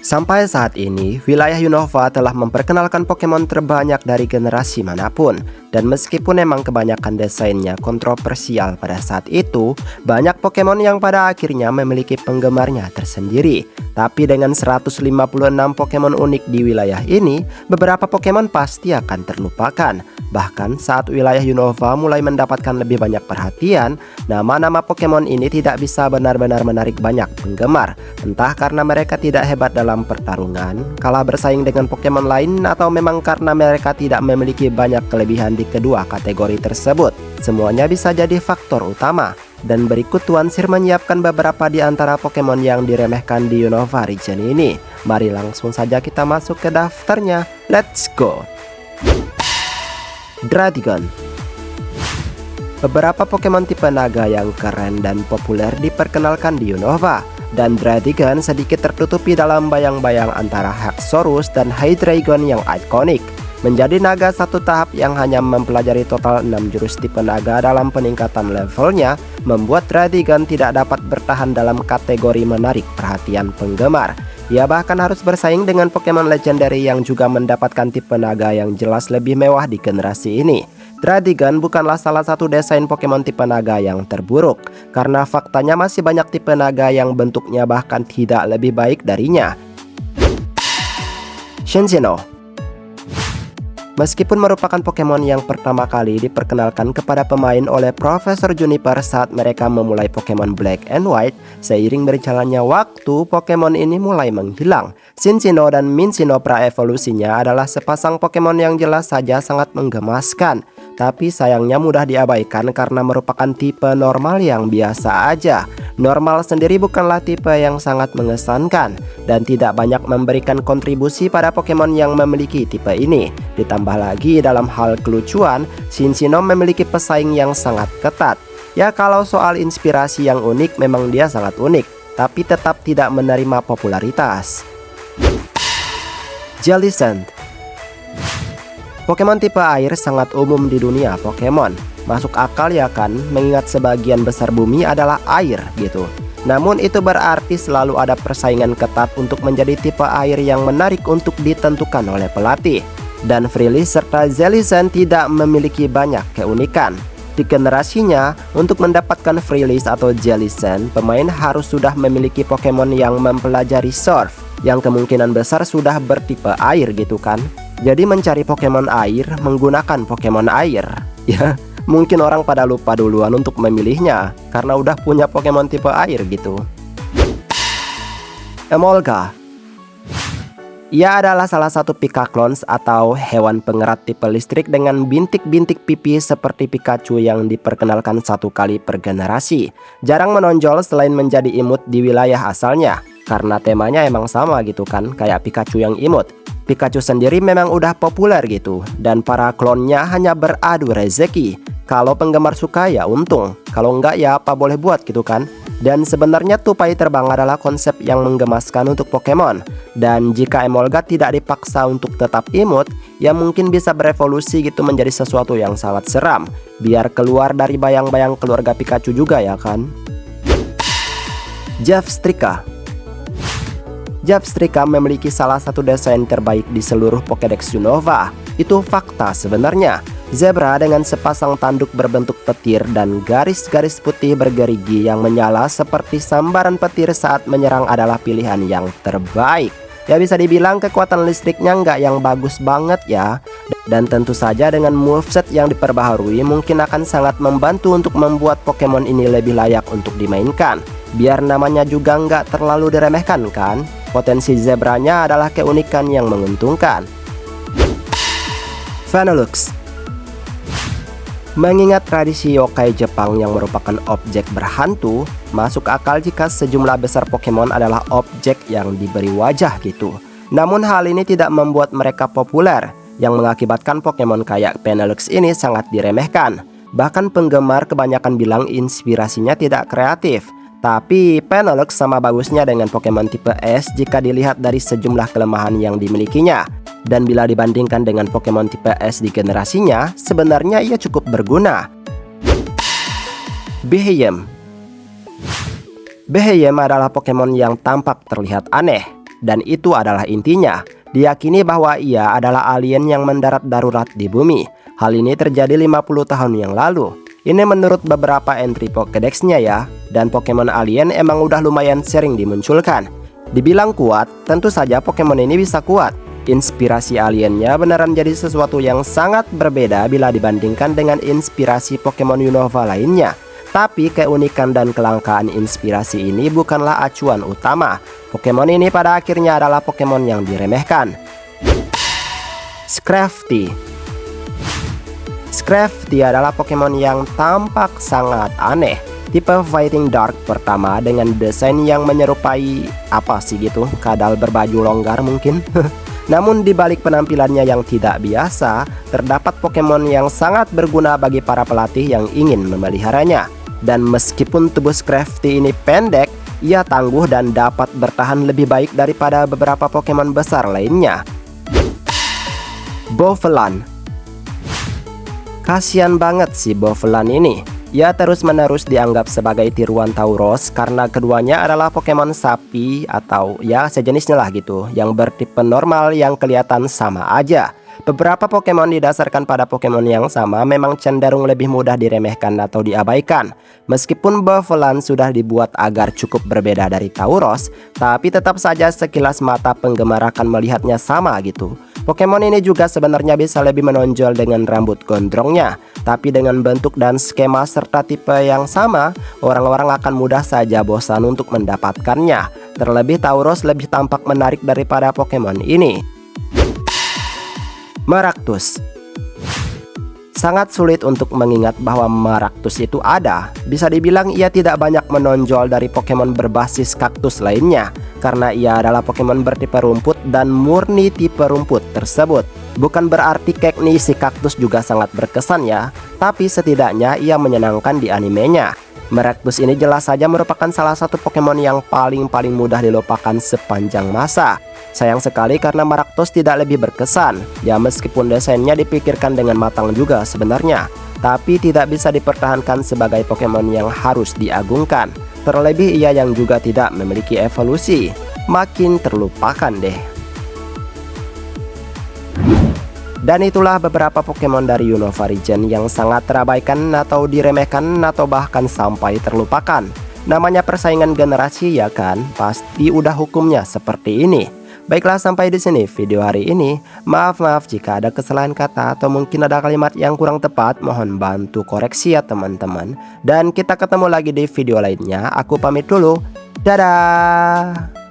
Sampai saat ini, wilayah Unova telah memperkenalkan Pokemon terbanyak dari generasi manapun. Dan meskipun memang kebanyakan desainnya kontroversial pada saat itu, banyak Pokemon yang pada akhirnya memiliki penggemarnya tersendiri. Tapi dengan 156 Pokemon unik di wilayah ini, beberapa Pokemon pasti akan terlupakan. Bahkan saat wilayah Unova mulai mendapatkan lebih banyak perhatian, nama-nama Pokemon ini tidak bisa benar-benar menarik banyak penggemar. Entah karena mereka tidak hebat dalam pertarungan, kalah bersaing dengan Pokemon lain, atau memang karena mereka tidak memiliki banyak kelebihan di kedua kategori tersebut. Semuanya bisa jadi faktor utama. Dan berikut Tuan Sir menyiapkan beberapa di antara Pokemon yang diremehkan di Unova region ini. Mari langsung saja kita masuk ke daftarnya. Let's go! Dratigon. Beberapa Pokemon tipe naga yang keren dan populer diperkenalkan di Unova. Dan Dratigon sedikit tertutupi dalam bayang-bayang antara Haxorus dan Hydreigon yang ikonik. Menjadi naga satu tahap yang hanya mempelajari total 6 jurus tipe naga dalam peningkatan levelnya, membuat Dratigon tidak dapat bertahan dalam kategori menarik perhatian penggemar. Ia bahkan harus bersaing dengan Pokemon legendary yang juga mendapatkan tipe naga yang jelas lebih mewah di generasi ini. Dratigon bukanlah salah satu desain Pokemon tipe naga yang terburuk, karena faktanya masih banyak tipe naga yang bentuknya bahkan tidak lebih baik darinya. Cinccino. Meskipun merupakan Pokemon yang pertama kali diperkenalkan kepada pemain oleh Profesor Juniper saat mereka memulai Pokemon Black and White, seiring berjalannya waktu, Pokemon ini mulai menghilang. Cinccino dan Minccino pra-evolusinya adalah sepasang Pokemon yang jelas saja sangat menggemaskan. Tapi sayangnya mudah diabaikan karena merupakan tipe normal yang biasa aja. Normal sendiri bukanlah tipe yang sangat mengesankan dan tidak banyak memberikan kontribusi pada Pokemon yang memiliki tipe ini. Ditambah lagi dalam hal kelucuan, Cinccino memiliki pesaing yang sangat ketat. Ya kalau soal inspirasi yang unik memang dia sangat unik, tapi tetap tidak menerima popularitas. Jellicent. Pokemon tipe air sangat umum di dunia Pokemon. Masuk akal ya kan, mengingat sebagian besar bumi adalah air gitu. Namun itu berarti selalu ada persaingan ketat untuk menjadi tipe air yang menarik untuk ditentukan oleh pelatih. Dan Freely serta Jellicent tidak memiliki banyak keunikan. Di generasinya, untuk mendapatkan Freely atau Jellicent, pemain harus sudah memiliki Pokemon yang mempelajari Surf, yang kemungkinan besar sudah bertipe air gitu kan. Jadi mencari Pokemon air menggunakan Pokemon air. Ya, mungkin orang pada lupa duluan untuk memilihnya karena udah punya Pokemon tipe air gitu. Emolga. Ia adalah salah satu Pikaclons atau hewan pengerat tipe listrik dengan bintik-bintik pipi seperti Pikachu yang diperkenalkan satu kali per generasi. Jarang menonjol selain menjadi imut di wilayah asalnya, karena temanya emang sama gitu kan, kayak Pikachu yang imut. Pikachu sendiri memang udah populer gitu, dan para klonnya hanya beradu rezeki. Kalau penggemar suka ya untung, kalau enggak ya apa boleh buat gitu kan. Dan sebenarnya tupai terbang adalah konsep yang menggemaskan untuk Pokemon. Dan jika Emolga tidak dipaksa untuk tetap imut, ya mungkin bisa berevolusi gitu menjadi sesuatu yang sangat seram, biar keluar dari bayang-bayang keluarga Pikachu juga ya kan. Jeffstrika. Jeffstrika memiliki salah satu desain terbaik di seluruh Pokédex Unova. Itu fakta sebenarnya. Zebra dengan sepasang tanduk berbentuk petir dan garis-garis putih bergerigi yang menyala seperti sambaran petir saat menyerang adalah pilihan yang terbaik. Ya bisa dibilang kekuatan listriknya nggak yang bagus banget ya. Dan tentu saja dengan moveset yang diperbaharui mungkin akan sangat membantu untuk membuat Pokemon ini lebih layak untuk dimainkan. Biar namanya juga nggak terlalu diremehkan kan. Potensi zebranya adalah keunikan yang menguntungkan. Vanillux. Mengingat tradisi yokai Jepang yang merupakan objek berhantu, masuk akal jika sejumlah besar Pokemon adalah objek yang diberi wajah gitu. Namun hal ini tidak membuat mereka populer, yang mengakibatkan Pokemon kayak Vanillux ini sangat diremehkan. Bahkan penggemar kebanyakan bilang inspirasinya tidak kreatif. Tapi Vanillux sama bagusnya dengan Pokemon tipe S jika dilihat dari sejumlah kelemahan yang dimilikinya. Dan bila dibandingkan dengan Pokemon tipe S di generasinya, sebenarnya ia cukup berguna. Behaiem. Behaiem adalah Pokemon yang tampak terlihat aneh. dan itu adalah intinya. Diyakini bahwa ia adalah alien yang mendarat darurat di bumi. Hal ini terjadi 50 tahun yang lalu. Ini menurut beberapa entry Pokédex-nya ya. Dan Pokemon alien emang udah lumayan sering dimunculkan. Dibilang kuat, tentu saja Pokemon ini bisa kuat. Inspirasi aliennya beneran jadi sesuatu yang sangat berbeda bila dibandingkan dengan inspirasi Pokemon Unova lainnya. Tapi keunikan dan kelangkaan inspirasi ini bukanlah acuan utama. Pokemon ini pada akhirnya adalah Pokemon yang diremehkan. Scrafty. Scrafty adalah Pokemon yang tampak sangat aneh. Tipe Fighting Dark pertama dengan desain yang menyerupai apa sih gitu, kadal berbaju longgar mungkin. Namun di balik penampilannya yang tidak biasa, terdapat Pokemon yang sangat berguna bagi para pelatih yang ingin memeliharanya. Dan meskipun tubuh Scrafty ini pendek, ia tangguh dan dapat bertahan lebih baik daripada beberapa Pokemon besar lainnya. Bouffalant. Kasian banget si Bouffalant ini. Ia terus-menerus dianggap sebagai tiruan Tauros karena keduanya adalah Pokemon sapi atau ya sejenisnya lah gitu, yang bertipe normal yang kelihatan sama aja. Beberapa Pokemon didasarkan pada Pokemon yang sama memang cenderung lebih mudah diremehkan atau diabaikan. Meskipun Bouffalant sudah dibuat agar cukup berbeda dari Tauros, tapi tetap saja sekilas mata penggemar akan melihatnya sama gitu. Pokemon ini juga sebenarnya bisa lebih menonjol dengan rambut gondrongnya. Tapi dengan bentuk dan skema serta tipe yang sama, orang-orang akan mudah saja bosan untuk mendapatkannya. Terlebih Tauros lebih tampak menarik daripada Pokemon ini. Maractus. Sangat sulit untuk mengingat bahwa Maractus itu ada. Bisa dibilang ia tidak banyak menonjol dari Pokemon berbasis kaktus lainnya, karena ia adalah Pokemon bertipe rumput dan murni tipe rumput tersebut. Bukan berarti Kekni si kaktus juga sangat berkesan ya, tapi setidaknya ia menyenangkan di animenya. Maractus ini jelas saja merupakan salah satu Pokemon yang paling mudah dilupakan sepanjang masa. Sayang sekali karena Maractus tidak lebih berkesan. Ya meskipun desainnya dipikirkan dengan matang juga sebenarnya, tapi tidak bisa dipertahankan sebagai Pokemon yang harus diagungkan. Terlebih ia yang juga tidak memiliki evolusi. Makin terlupakan deh. Dan itulah beberapa Pokemon dari Unova Region yang sangat terabaikan atau diremehkan atau bahkan sampai terlupakan. Namanya persaingan generasi ya kan, pasti udah hukumnya seperti ini. Baiklah, sampai di sini video hari ini. Maaf jika ada kesalahan kata atau mungkin ada kalimat yang kurang tepat, mohon bantu koreksi ya teman-teman. Dan kita ketemu lagi di video lainnya. Aku pamit dulu. Dadah.